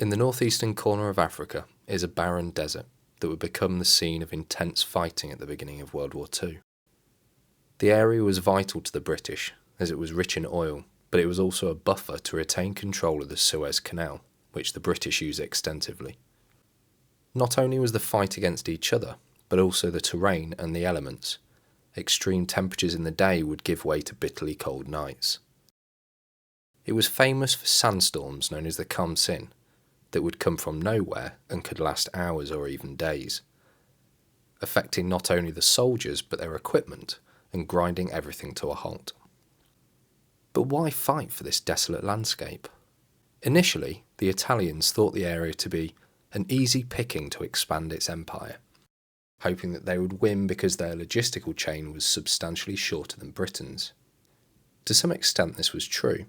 In the northeastern corner of Africa is a barren desert that would become the scene of intense fighting at the beginning of World War II. The area was vital to the British as it was rich in oil, but it was also a buffer to retain control of the Suez Canal, which the British used extensively. Not only was the fight against each other, but also the terrain and the elements. Extreme temperatures in the day would give way to bitterly cold nights. It was famous for sandstorms known as the Kamsin, that would come from nowhere and could last hours or even days, affecting not only the soldiers but their equipment and grinding everything to a halt. But why fight for this desolate landscape? Initially, the Italians thought the area to be an easy picking to expand its empire, hoping that they would win because their logistical chain was substantially shorter than Britain's. To some extent this was true,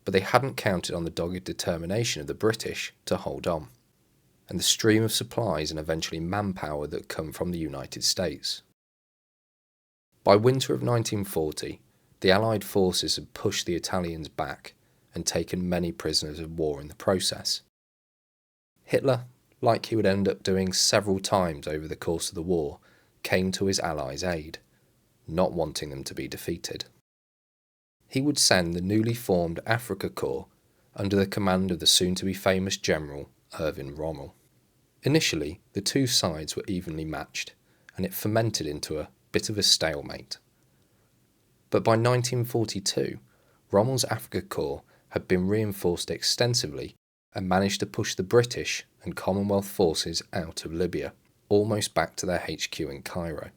but they hadn't counted on the dogged determination of the British to hold on, and the stream of supplies and eventually manpower that come from the United States. By winter of 1940, the Allied forces had pushed the Italians back and taken many prisoners of war in the process. Hitler, like he would end up doing several times over the course of the war, came to his allies' aid, not wanting them to be defeated. He would send the newly formed Afrika Korps under the command of the soon-to-be famous General Erwin Rommel. Initially, the two sides were evenly matched, and it fermented into a bit of a stalemate. But by 1942, Rommel's Afrika Korps had been reinforced extensively and managed to push the British and Commonwealth forces out of Libya, almost back to their HQ in Cairo.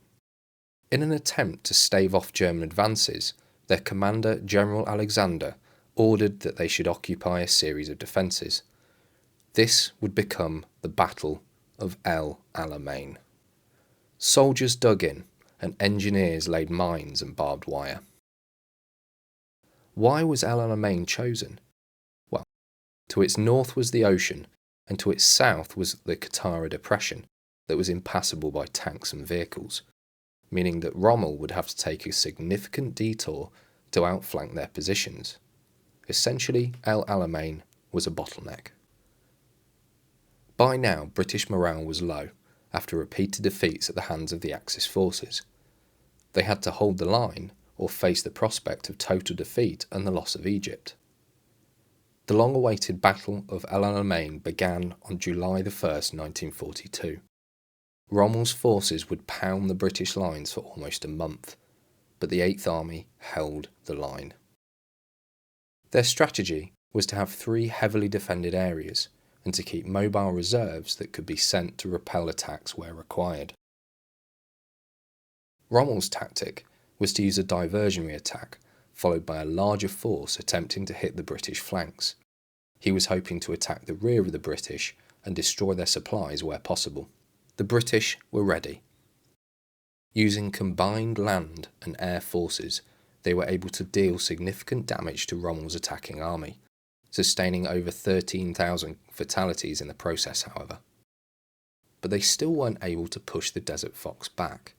In an attempt to stave off German advances, their commander, General Alexander, ordered that they should occupy a series of defences. This would become the Battle of El Alamein. Soldiers dug in, and engineers laid mines and barbed wire. Why was El Alamein chosen? Well, to its north was the ocean, and to its south was the Qattara Depression that was impassable by tanks and vehicles, meaning that Rommel would have to take a significant detour to outflank their positions. Essentially, El Alamein was a bottleneck. By now, British morale was low, after repeated defeats at the hands of the Axis forces. They had to hold the line, or face the prospect of total defeat and the loss of Egypt. The long-awaited Battle of El Alamein began on July 1st, 1942. Rommel's forces would pound the British lines for almost a month, but the 8th Army held the line. Their strategy was to have 3 heavily defended areas and to keep mobile reserves that could be sent to repel attacks where required. Rommel's tactic was to use a diversionary attack, followed by a larger force attempting to hit the British flanks. He was hoping to attack the rear of the British and destroy their supplies where possible. The British were ready. Using combined land and air forces, they were able to deal significant damage to Rommel's attacking army, sustaining over 13,000 fatalities in the process, however. But they still weren't able to push the Desert Fox back.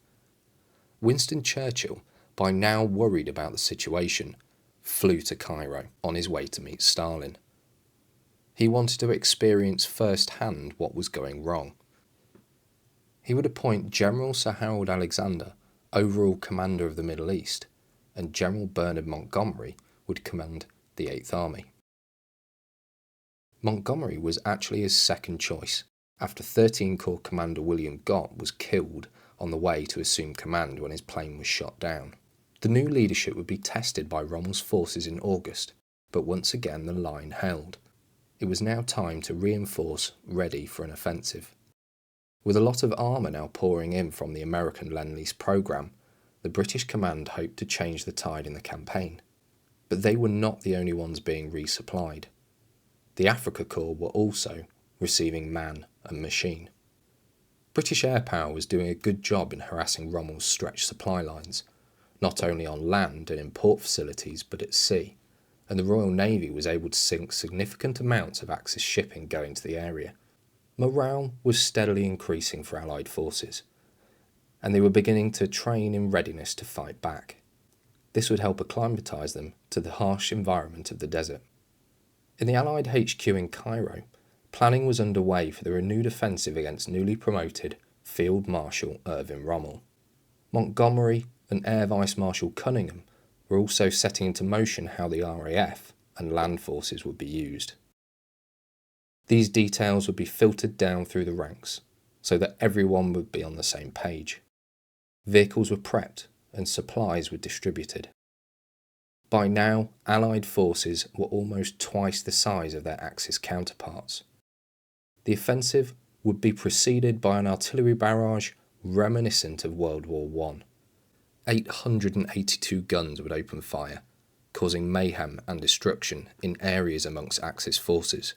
Winston Churchill, by now worried about the situation, flew to Cairo on his way to meet Stalin. He wanted to experience firsthand what was going wrong. He would appoint General Sir Harold Alexander overall commander of the Middle East, and General Bernard Montgomery would command the 8th Army. Montgomery was actually his second choice, after 13 Corps Commander William Gott was killed on the way to assume command when his plane was shot down. The new leadership would be tested by Rommel's forces in August, but once again the line held. It was now time to reinforce, ready for an offensive. With a lot of armour now pouring in from the American Lend-Lease programme, the British command hoped to change the tide in the campaign. But they were not the only ones being resupplied. The Afrika Korps were also receiving man and machine. British air power was doing a good job in harassing Rommel's stretched supply lines, not only on land and in port facilities but at sea, and the Royal Navy was able to sink significant amounts of Axis shipping going to the area. Morale was steadily increasing for Allied forces, and they were beginning to train in readiness to fight back. This would help acclimatise them to the harsh environment of the desert. In the Allied HQ in Cairo, Planning was underway for the renewed offensive against newly promoted Field Marshal Erwin Rommel. Montgomery and Air Vice Marshal Cunningham were also setting into motion how the RAF and land forces would be used. These details would be filtered down through the ranks so that everyone would be on the same page. Vehicles were prepped and supplies were distributed. By now, Allied forces were almost twice the size of their Axis counterparts. The offensive would be preceded by an artillery barrage reminiscent of World War I. 882 guns would open fire, causing mayhem and destruction in areas amongst Axis forces.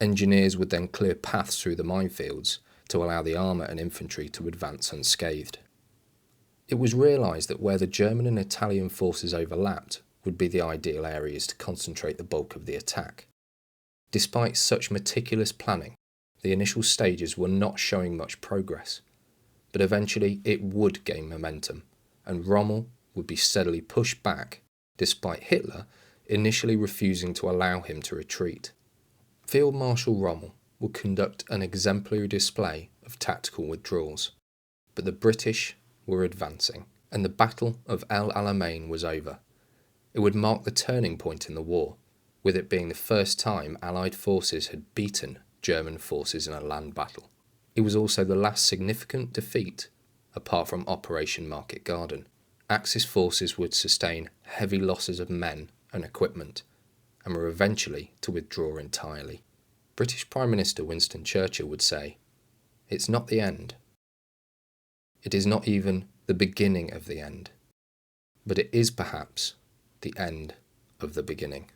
Engineers would then clear paths through the minefields to allow the armour and infantry to advance unscathed. It was realised that where the German and Italian forces overlapped would be the ideal areas to concentrate the bulk of the attack. Despite such meticulous planning, the initial stages were not showing much progress, but eventually it would gain momentum, and Rommel would be steadily pushed back, despite Hitler initially refusing to allow him to retreat. Field Marshal Rommel would conduct an exemplary display of tactical withdrawals, but the British were advancing, and the Battle of El Alamein was over. It would mark the turning point in the war, with it being the first time Allied forces had beaten German forces in a land battle. It was also the last significant defeat, apart from Operation Market Garden. Axis forces would sustain heavy losses of men and equipment, and were eventually to withdraw entirely. British Prime Minister Winston Churchill would say, "It's not the end. It is not even the beginning of the end, but it is perhaps the end of the beginning."